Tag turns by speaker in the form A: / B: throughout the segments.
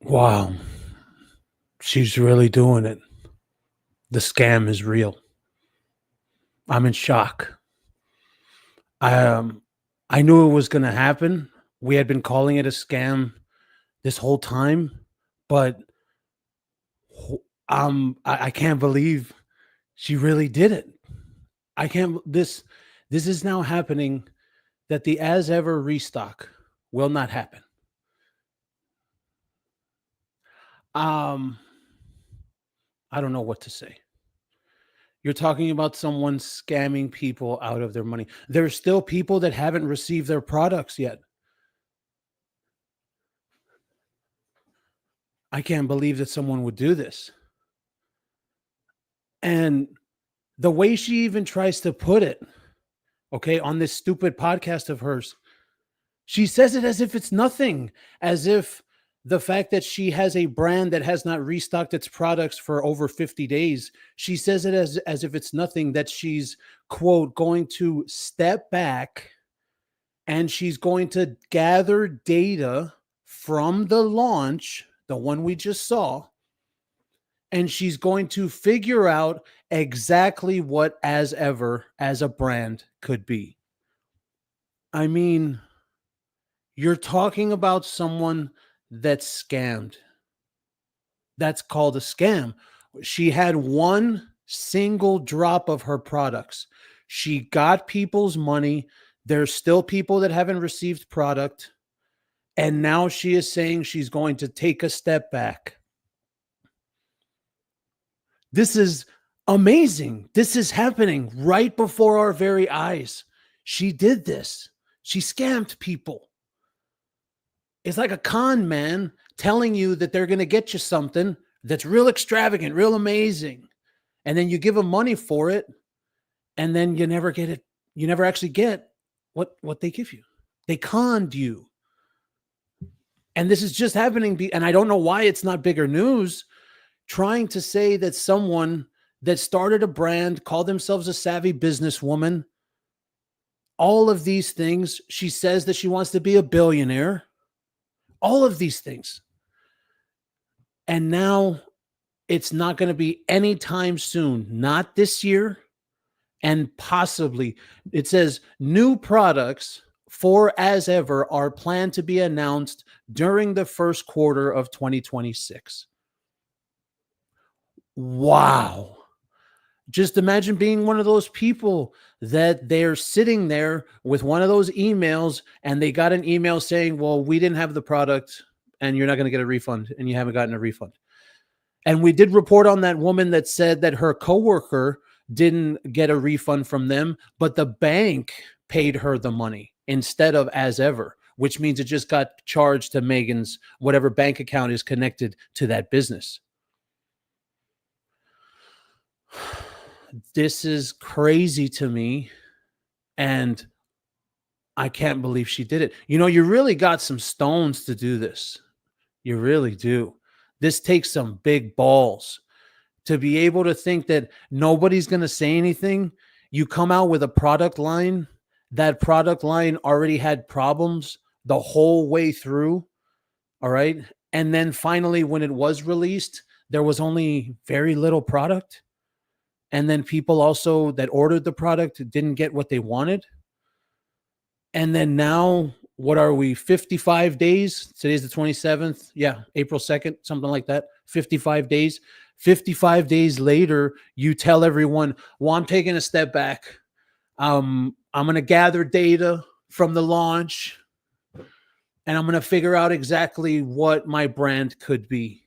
A: Wow, she's really doing it. The scam is real. I'm in shock. I um I knew it was gonna happen. We had been calling it a scam this whole time, but I can't believe she really did it. I can't this is now happening that the as ever restock will not happen. Um I don't know what to say. You're talking about someone scamming people out of their money. There's still people that haven't received their products yet. I can't believe that someone would do this. And the way she even tries to put it, okay, on this stupid podcast of hers, she says it as if it's nothing, as if the fact that she has a brand that has not restocked its products for over 50 days, she says it as if it's nothing, that she's, quote, going to step back and she's going to gather data from the launch, the one we just saw, and she's going to figure out exactly what as ever as a brand could be. I mean, you're talking about someone that's scammed. That's called a scam. She had one single drop of her products. She got people's money. There's still people that haven't received product. And now she is saying she's going to take a step back. This is amazing. This is happening right before our very eyes. She did this. She scammed people. It's like a con man telling you that they're going to get you something that's real extravagant, real amazing. And then you give them money for it, and then you never get it. You never actually get what they give you. They conned you. And this is just happening. And I don't know why it's not bigger news. Trying to say that someone that started a brand, called themselves a savvy businesswoman, all of these things, she says that she wants to be a billionaire, all of these things. And now it's not going to be anytime soon, not this year, and possibly it says new products for as ever are planned to be announced during the first quarter of 2026. Wow. Just imagine being one of those people that they're sitting there with one of those emails and they got an email saying, well, we didn't have the product and you're not going to get a refund, and you haven't gotten a refund. And we did report on that woman that said that her coworker didn't get a refund from them, but the bank paid her the money instead of as ever, which means it just got charged to Meghan's whatever bank account is connected to that business. This is crazy to me, and I can't believe she did it. You really got some stones to do this. You really do. This takes some big balls to be able to think that nobody's going to say anything. You come out with a product line, that product line already had problems the whole way through. All right. And then finally, when it was released, there was only very little product. And then people also that ordered the product didn't get what they wanted. And then now, what are we, 55 days? Today's the 27th. Yeah, April 2nd, something like that. 55 days. 55 days later, you tell everyone, well, I'm taking a step back. I'm going to gather data from the launch, and I'm going to figure out exactly what my brand could be.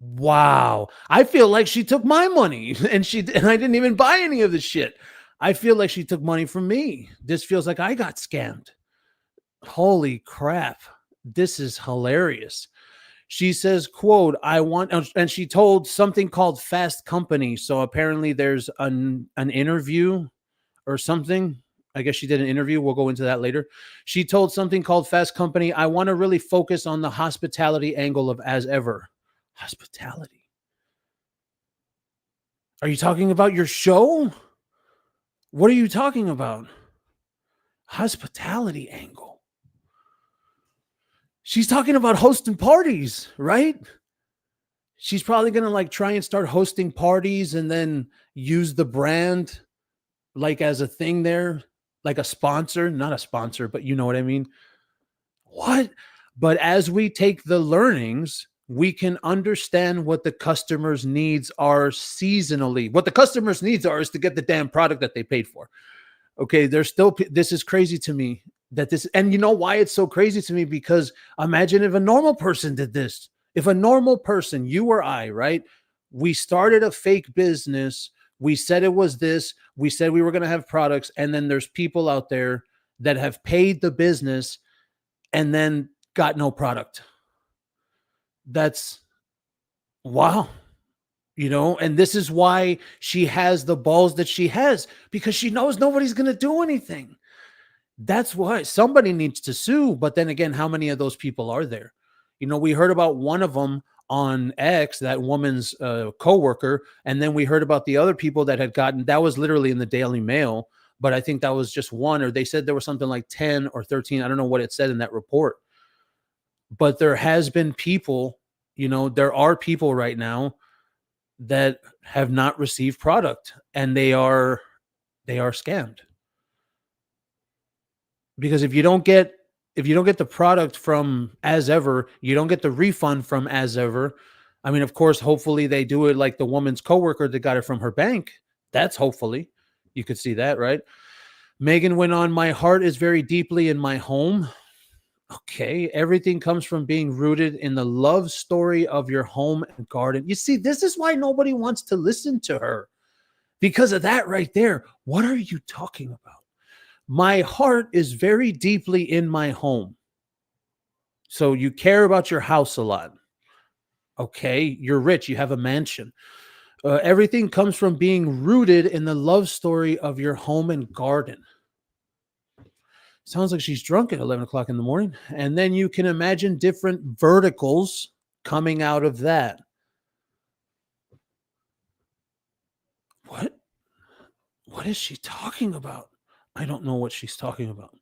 A: Wow. I feel like she took my money and I didn't even buy any of the shit. I feel like she took money from me. This feels like I got scammed. Holy crap. This is hilarious. She says, quote, I want, and she told something called Fast Company. So apparently there's an interview or something. I guess she did an interview. We'll go into that later. She told something called Fast Company, I want to really focus on the hospitality angle of as ever. Hospitality. Are you talking about your show? What are you talking about? Hospitality angle. She's talking about hosting parties, right? She's probably going to like try and start hosting parties and then use the brand like as a thing there, like a sponsor, not a sponsor, but you know what I mean? What? But as we take the learnings, we can understand what the customer's needs are seasonally. What the customer's needs are is to get the damn product that they paid for. Okay, there's still this is crazy to me that this, and you know why it's so crazy to me? Because imagine if a normal person did this. If a normal person, you or I, right? We started a fake business. We said it was this. We said we were going to have products, and then there's people out there that have paid the business and then got no product. That's wow. And this is why she has the balls that she has, because she knows nobody's going to do anything. That's why somebody needs to sue. But then again, how many of those people are there? We heard about one of them on X, that woman's coworker, and then we heard about the other people that had gotten, that was literally in the Daily Mail, but I think that was just one, or they said there was something like 10 or 13. I don't know what it said in that report. But there has been people, there are people right now that have not received product, and they are scammed. Because if you don't get the product from As Ever, you don't get the refund from As Ever. I mean, of course, hopefully they do it like the woman's coworker that got it from her bank. That's hopefully. You could see that, right? Meghan went on, my heart is very deeply in my home. Okay, everything comes from being rooted in the love story of your home and garden. You see, this is why nobody wants to listen to her. Because of that right there. What are you talking about? My heart is very deeply in my home. So you care about your house a lot. Okay, you're rich, you have a mansion. Everything comes from being rooted in the love story of your home and garden. Sounds like she's drunk at 11 o'clock in the morning. And then you can imagine different verticals coming out of that. What is she talking about? I don't know what she's talking about.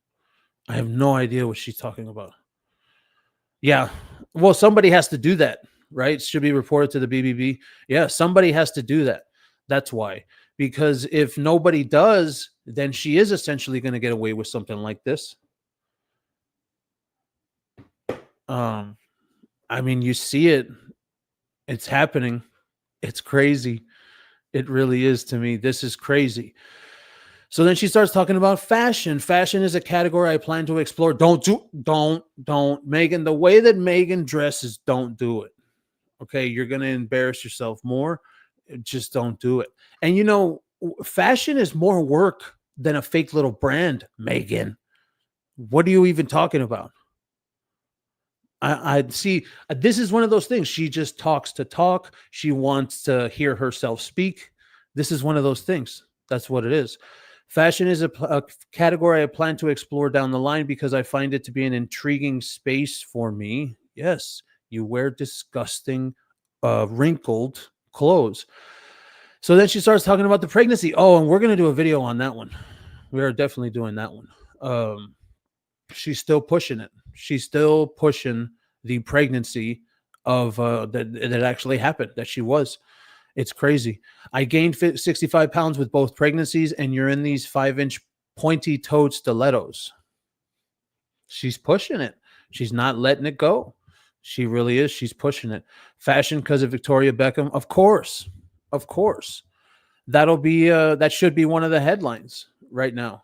A: I have no idea what she's talking about. Yeah. Well, somebody has to do that, right? Should be reported to the BBB. Yeah, somebody has to do that. That's why. Because if nobody does, then she is essentially going to get away with something like this. I mean, you see it. It's happening. It's crazy. It really is to me. This is crazy. So then she starts talking about fashion. Fashion is a category I plan to explore. Don't. Meghan, the way that Meghan dresses, don't do it. Okay, you're going to embarrass yourself more. Just don't do it. And fashion is more work than a fake little brand, Meghan. What are you even talking about? I see. This is one of those things. She just talks to talk. She wants to hear herself speak. This is one of those things. That's what it is. Fashion is a category I plan to explore down the line because I find it to be an intriguing space for me. Yes, you wear disgusting, wrinkled clothes. So then she starts talking about the pregnancy. Oh, and we're going to do a video on that one. We are definitely doing that one. She's still pushing it. She's still pushing the pregnancy of that actually happened, that she was. It's crazy. I gained 65 pounds with both pregnancies, and you're in these 5-inch pointy-toed stilettos. She's pushing it. She's not letting it go. She really is. She's pushing it. Fashion because of Victoria Beckham. Of course. That should be one of the headlines right now.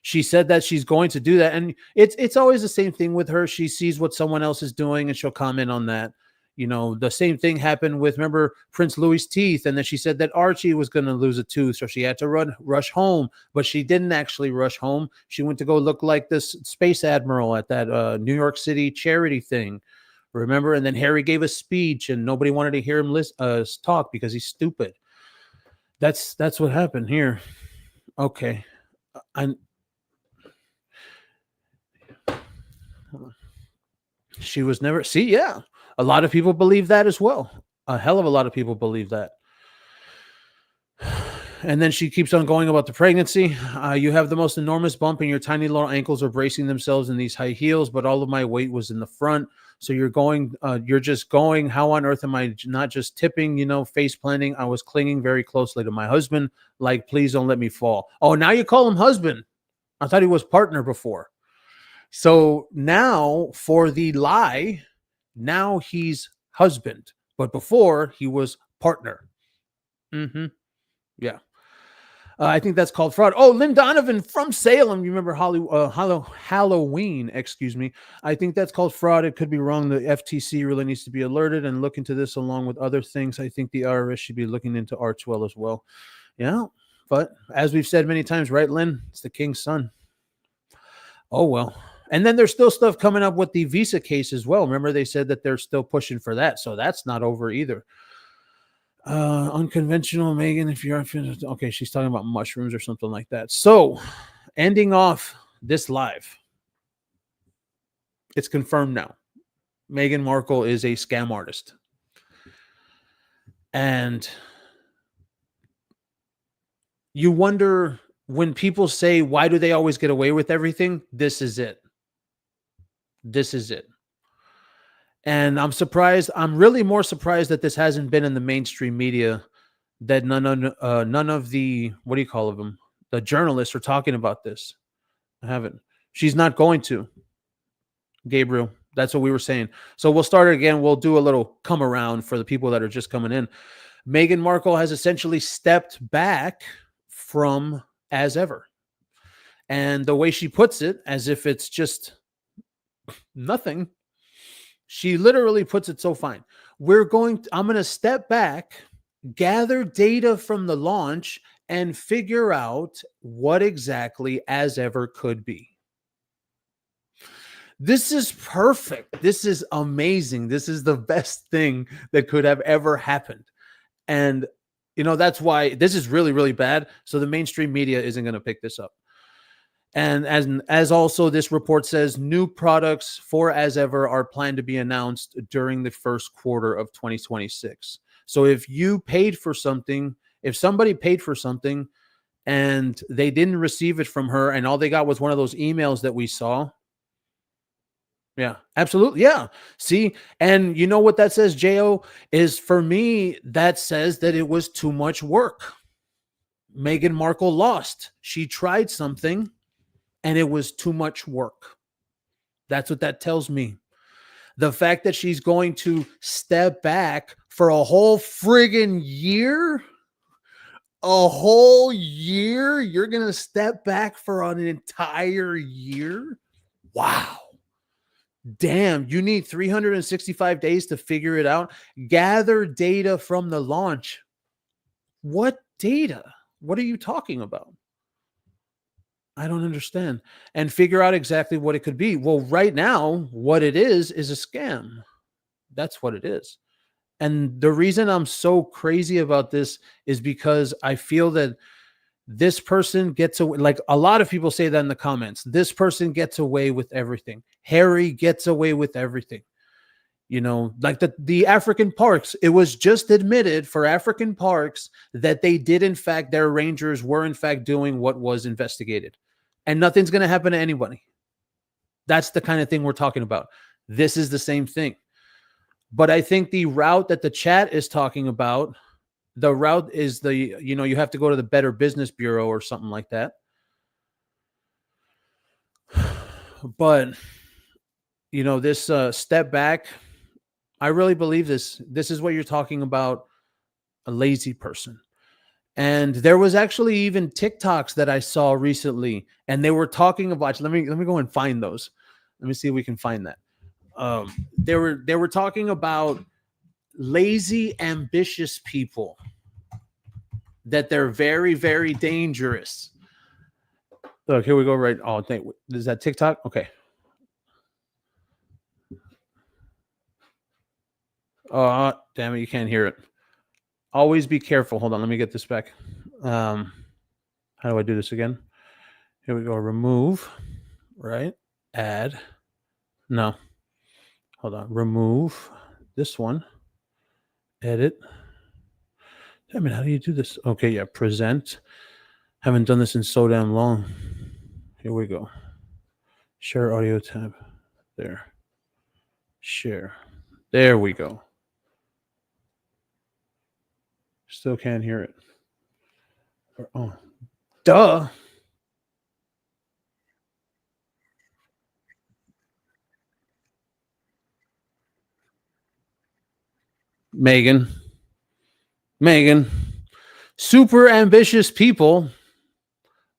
A: She said that she's going to do that, and it's always the same thing with her. She sees what someone else is doing and she'll comment on that. The same thing happened with, remember, Prince Louis' teeth, and then she said that Archie was going to lose a tooth, so she had to rush home, but she didn't actually rush home. She went to go look like this space admiral at that New York City charity thing, remember? And then Harry gave a speech, and nobody wanted to hear him talk because he's stupid. That's what happened here. Okay. She was never, yeah. A lot of people believe that as well. A hell of a lot of people believe that. And then she keeps on going about the pregnancy. You have the most enormous bump, and your tiny little ankles are bracing themselves in these high heels, but all of my weight was in the front. So you're just going. How on earth am I not just tipping, face planting? I was clinging very closely to my husband, like, please don't let me fall. Oh, now you call him husband. I thought he was partner before. So now for the lie, now he's husband, but before he was partner. Yeah. I think that's called fraud. Oh, Lynn Donovan from Salem. You remember Halloween, excuse me. I think that's called fraud. It could be wrong. The FTC really needs to be alerted and look into this along with other things. I think the IRS should be looking into Archwell as well. Yeah. But as we've said many times, right, Lynn? It's the king's son. Oh, well. And then there's still stuff coming up with the Visa case as well. Remember, they said that they're still pushing for that. So that's not over either. Unconventional Meghan, if you're okay, she's talking about mushrooms or something like that. So ending off this live, it's confirmed now. Meghan Markle is a scam artist. And you wonder, when people say, why do they always get away with everything? This is it. This is it. And I'm surprised. I'm really more surprised that this hasn't been in the mainstream media, that none of the, what do you call them? The journalists are talking about this. I haven't. She's not going to. Gabriel, that's what we were saying. So we'll start again. We'll do a little come around for the people that are just coming in. Meghan Markle has essentially stepped back from as ever. And the way she puts it, as if it's just nothing, she literally puts it so fine. I'm going to step back, gather data from the launch, and figure out what exactly as ever could be. This is perfect. This is amazing. This is the best thing that could have ever happened. And, that's why this is really, really bad. So the mainstream media isn't going to pick this up. And as also this report says, new products for as ever are planned to be announced during the first quarter of 2026. So if somebody paid for something and they didn't receive it from her, and all they got was one of those emails that we saw. Yeah, absolutely. Yeah. See, and you know what that says, Jo, is for me, that says that it was too much work. Meghan Markle lost. She tried something and it was too much work. That's what that tells me. The fact that she's going to step back for a whole friggin' year, you're going to step back for an entire year? Wow. Damn, you need 365 days to figure it out. Gather data from the launch. What data? What are you talking about? I don't understand. And figure out exactly what it could be. Well, right now, what it is a scam. That's what it is. And the reason I'm so crazy about this is because I feel that this person gets away. Like a lot of people say that in the comments. This person gets away with everything. Harry gets away with everything. Like the African parks, it was just admitted for African parks that they did, in fact, their rangers were in fact doing what was investigated. And nothing's going to happen to anybody. That's the kind of thing we're talking about. This is the same thing. But I think the route that the chat is talking about, the route is you have to go to the Better Business Bureau or something like that. But, this step back, I really believe this. This is what you're talking about, a lazy person. And there was actually even TikToks that I saw recently, and they were talking about, let me go and find those. Let me see if we can find that. They were talking about lazy, ambitious people, that they're very, very dangerous. Look, here we go. Right. Oh, is that TikTok? Okay. Oh, damn it. You can't hear it. Always be careful. Hold on. Let me get this back. How do I do this again? Here we go. Remove. Right. Add. No. Hold on. Remove this one. Edit. I mean, how do you do this? Okay, yeah, present. Haven't done this in so damn long. Here we go. Share audio tab. There. Share. There we go. Still can't hear it. Oh, duh. Meghan. Meghan. Super ambitious people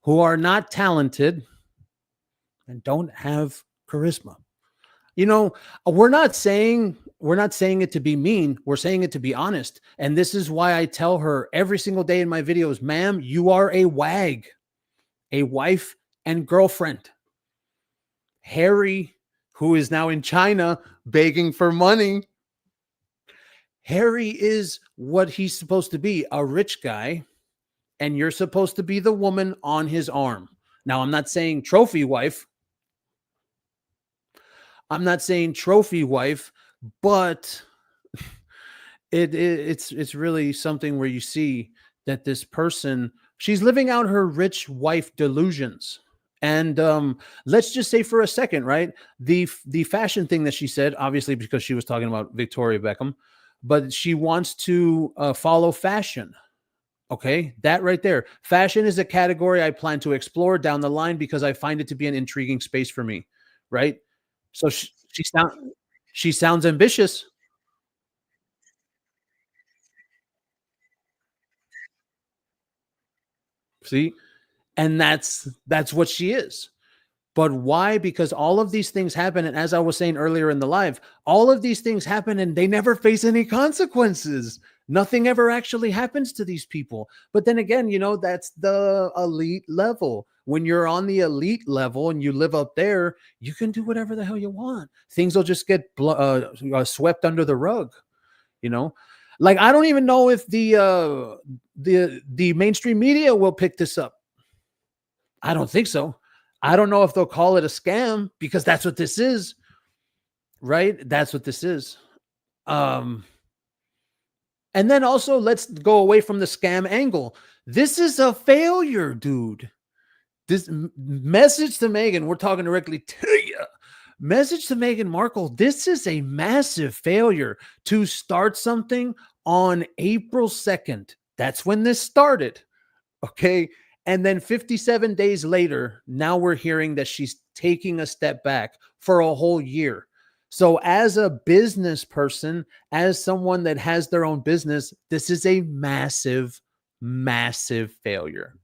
A: who are not talented and don't have charisma. You know, we're not saying it to be mean. We're saying it to be honest. And this is why I tell her every single day in my videos, ma'am, you are a wag, a wife and girlfriend. Harry, who is now in China begging for money. Harry is what he's supposed to be, a rich guy, and you're supposed to be the woman on his arm. Now, I'm not saying trophy wife. I'm not saying trophy wife, but it's really something where you see that this person, she's living out her rich wife delusions. And let's just say for a second, right? The fashion thing that she said, obviously because she was talking about Victoria Beckham, but she wants to follow fashion. Okay, that right there. Fashion is a category I plan to explore down the line because I find it to be an intriguing space for me, right? So she sounds ambitious. See, and that's what she is. But why? Because all of these things happen, and as I was saying earlier in the live, all of these things happen and they never face any consequences. Nothing ever actually happens to these people. But then again, that's the elite level. When you're on the elite level and you live up there, you can do whatever the hell you want. Things will just get swept under the rug. You know, like I don't even know if the mainstream media will pick this up. I don't think so. I don't know if they'll call it a scam because that's what this is, right? That's what this is. Um, and then also let's go away from the scam angle. This is a failure, dude. This message to Meghan, we're talking directly to you. Message to Meghan Markle. This is a massive failure to start something on April 2nd. That's when this started. Okay. And then 57 days later, now we're hearing that she's taking a step back for a whole year. So, as a business person, as someone that has their own business, this is a massive, massive failure.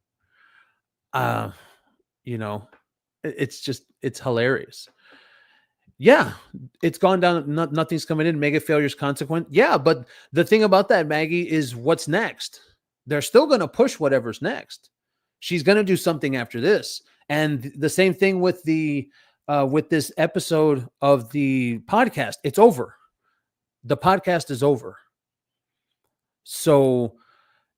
A: Uh, you know, it's hilarious. Yeah, it's gone down. Nothing's coming in. Mega failure's consequent. Yeah, but the thing about that, Maggie, is what's next. They're still going to push whatever's next. She's going to do something after this, and the same thing with this episode of the podcast. It's over. The podcast is over. So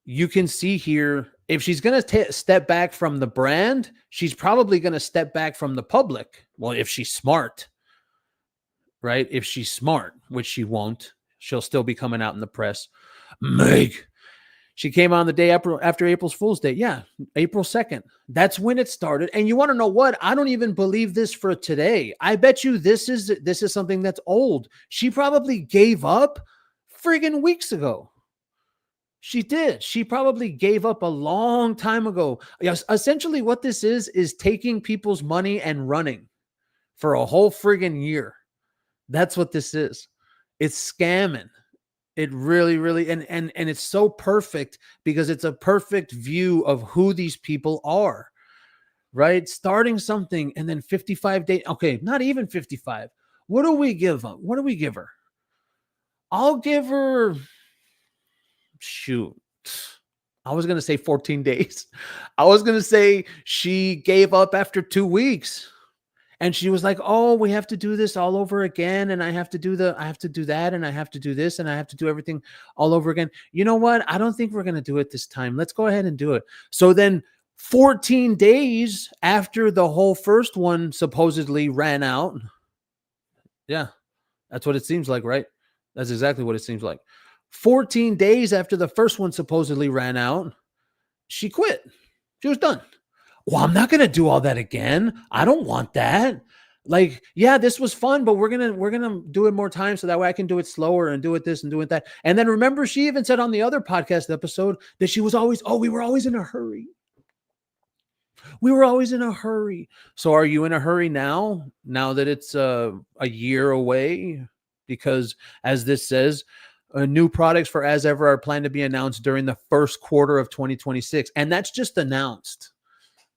A: you can see here, if she's going to step back from the brand, she's probably going to step back from the public. Well, if she's smart. Right? If she's smart, which she won't, she'll still be coming out in the press. Meg, she came on the day after April's Fool's Day. Yeah, April 2nd. That's when it started. And you want to know what? I don't even believe this for today. I bet you this is something that's old. She probably gave up friggin' weeks ago. She did. She probably gave up a long time ago. Yes, essentially what this is taking people's money and running for a whole friggin' year. That's what this is. It's scamming. It really, really, and it's so perfect because it's a perfect view of who these people are, right? Starting something and then 55 days. Okay, not even 55. What do we give them? What do we give her? I'll give her, shoot. I was going to say 14 days. I was going to say she gave up after 2 weeks. And she was like, "Oh, we have to do this all over again, and I have to do that, and I have to do this, and I have to do everything all over again." You know what? I don't think we're going to do it this time. Let's go ahead and do it. So then 14 days after the whole first one supposedly ran out. Yeah, that's what it seems like, right? That's exactly what it seems like. 14 days after the first one supposedly ran out, she quit. She was done. Well, I'm not going to do all that again. I don't want that. Like, yeah, this was fun, but we're gonna do it more time so that way I can do it slower and do it this and do it that. And then remember, she even said on the other podcast episode that she was always, we were always in a hurry. We were always in a hurry. So are you in a hurry now? Now that it's a year away? Because as this says, new products for As Ever are planned to be announced during the first quarter of 2026, and that's just announced.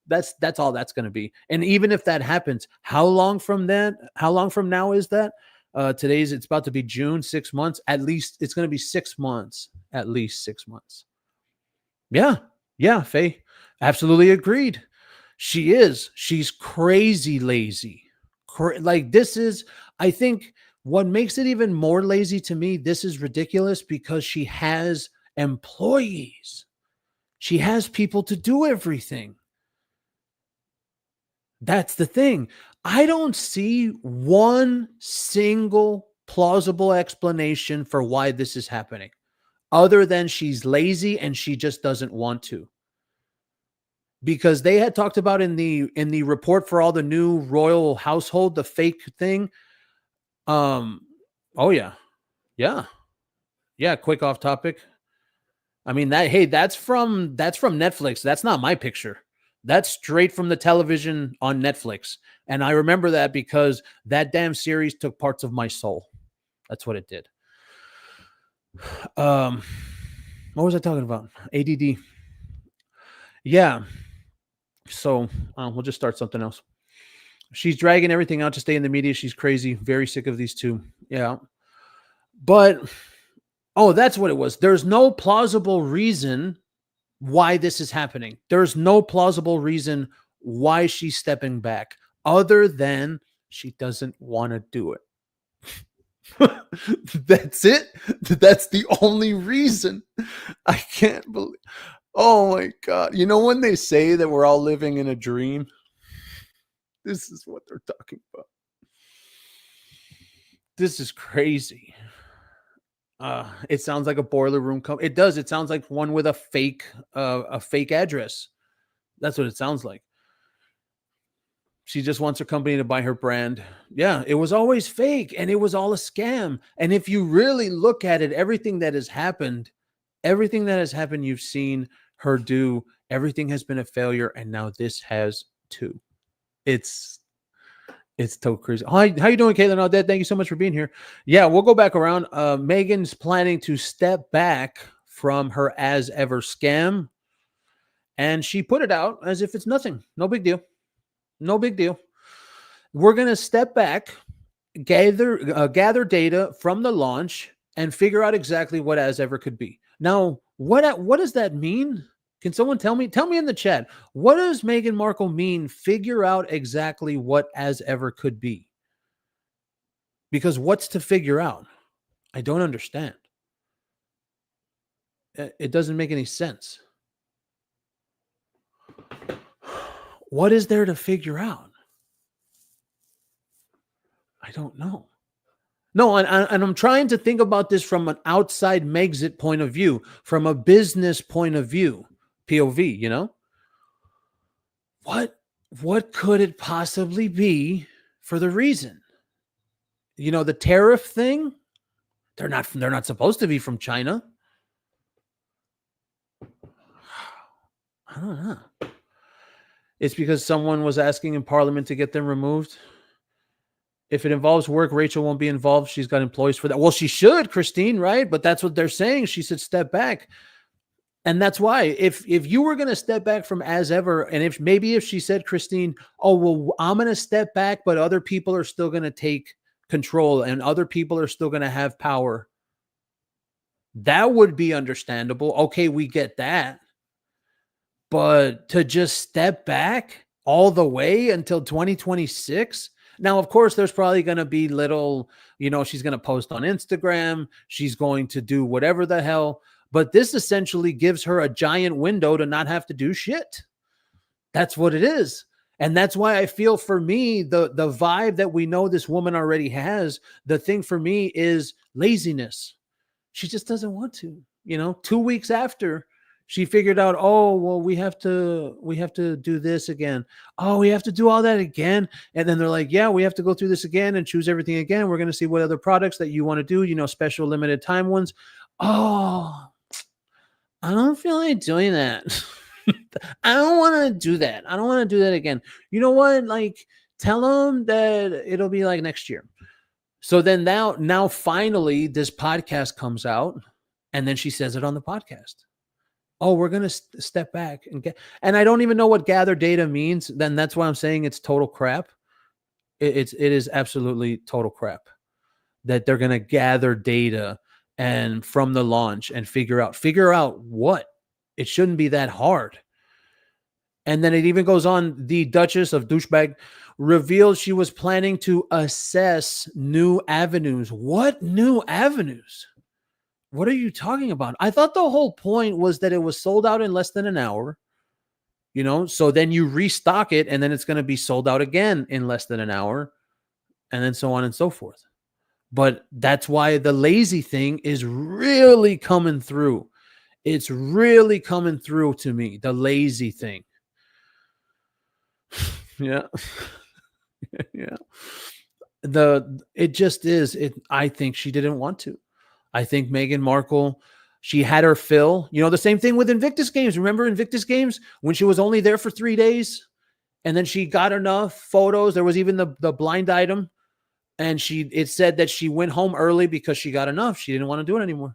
A: That's all that's going to be. And even if that happens, how long from now is that? It's about to be June, 6 months. At least it's going to be 6 months. At least 6 months. Yeah, Faye. Absolutely agreed. She's crazy lazy. This is, I think, what makes it even more lazy to me. This is ridiculous because she has employees. She has people to do everything. That's the thing. I don't see one single plausible explanation for why this is happening, other than she's lazy and she just doesn't want to. Because they had talked about in the report for all the new royal household, the fake thing. Oh yeah. Quick off topic. I mean, that's from Netflix. That's not my picture. That's straight from the television on Netflix. And I remember that because that damn series took parts of my soul. That's what it did. What was I talking about? ADD. Yeah. So we'll just start something else. She's dragging everything out to stay in the media. She's crazy. Very sick of these two. Yeah. But, that's what it was. There's no plausible reason why this is happening. There's no plausible reason why she's stepping back other than she doesn't want to do it. That's it. That's the only reason. I can't believe. Oh my God. You know, when they say that we're all living in a dream, this is what they're talking about. This is crazy. It sounds like a boiler room. It does. It sounds like one with a fake address. That's what it sounds like. She just wants her company to buy her brand. Yeah, it was always fake and it was all a scam. And if you really look at it, everything that has happened, you've seen her do, everything has been a failure. And now this has too. It's so crazy. Hi, how you doing, Caitlin Odette? Thank you so much for being here. Yeah, we'll go back around. Meghan's planning to step back from her As Ever scam. And she put it out as if it's nothing. No big deal. No big deal. We're going to step back, gather data from the launch, and figure out exactly what As Ever could be. Now, what does that mean? Can someone tell me? Tell me in the chat. What does Meghan Markle mean? Figure out exactly what As Ever could be. Because what's to figure out? I don't understand. It doesn't make any sense. What is there to figure out? I don't know. No, and I'm trying to think about this from an outside Megxit point of view, from a business point of view, POV, you know? What could it possibly be for the reason? You know, the tariff thing, they're not supposed to be from China. I don't know. It's because someone was asking in Parliament to get them removed. If it involves work, Rachel won't be involved. She's got employees for that. Well, she should, Christine, right? But that's what they're saying. She should step back. And that's why if you were going to step back from As Ever, and if she said, Christine, oh, well, I'm going to step back, but other people are still going to take control and other people are still going to have power, that would be understandable. Okay, we get that. But to just step back all the way until 2026. Now, of course, there's probably going to be little, she's going to post on Instagram. She's going to do whatever the hell. But this essentially gives her a giant window to not have to do shit. That's what it is. And that's why I feel, for me, the vibe that we know this woman already has, the thing for me is laziness. She just doesn't want to. 2 weeks after, she figured out, oh well, we have to do this again. Oh, we have to do all that again. And then they're like, yeah, we have to go through this again and choose everything again. We're going to see what other products that you want to do, special limited time ones. Oh, I don't feel like doing that. I don't want to do that. I don't want to do that again. You know what? Like, tell them that it'll be like next year. So then now finally this podcast comes out, and then she says it on the podcast. Oh, we're going to step back and I don't even know what gather data means. Then that's why I'm saying it's total crap. It is absolutely total crap that they're going to gather data and from the launch and figure out what. It shouldn't be that hard. And then it even goes on. The Duchess of Douchebag revealed she was planning to assess new avenues. What new avenues? What are you talking about? I thought the whole point was that it was sold out in less than an hour. So then you restock it, and then it's going to be sold out again in less than an hour, and then so on and so forth. But that's why the lazy thing is really coming through. It's really coming through to me, the lazy thing. Yeah. Yeah. It just is. I think she didn't want to. I think Meghan Markle, she had her fill. The same thing with Invictus Games. Remember Invictus Games when she was only there for 3 days, and then she got enough photos. There was even the blind item, and it said that she went home early because she got enough. She didn't want to do it anymore.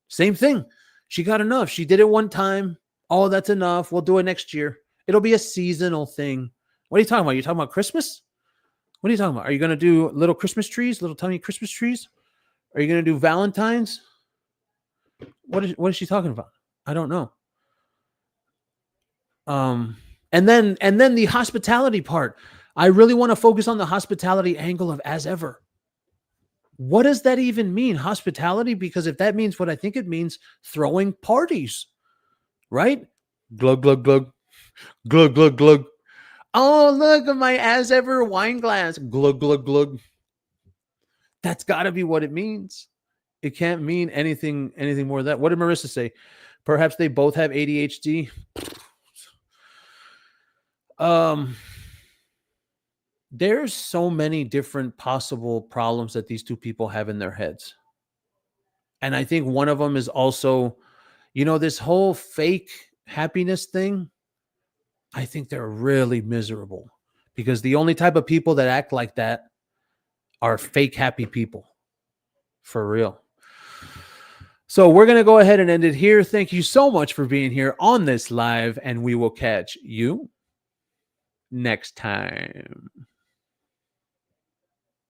A: Same thing. She got enough. She did it one time. Oh, that's enough. We'll do it next year. It'll be a seasonal thing. What are you talking about? You talking about Christmas? What are you talking about? Are you going to do little Christmas trees, little tiny Christmas trees? Are you going to do Valentine's? What is she talking about? I don't know. And then the hospitality part. I really want to focus on the hospitality angle of as ever. What does that even mean, hospitality? Because if that means what I think it means, throwing parties, right? Glug, glug, glug. Glug, glug, glug. Oh, look at my as ever wine glass. Glug, glug, glug. That's got to be what it means. It can't mean anything more than that. What did Marissa say? Perhaps they both have ADHD. There's so many different possible problems that these two people have in their heads. And I think one of them is also, this whole fake happiness thing. I think they're really miserable because the only type of people that act like that are fake happy people. For real. So we're going to go ahead and end it here. Thank you so much for being here on this live, and we will catch you next time.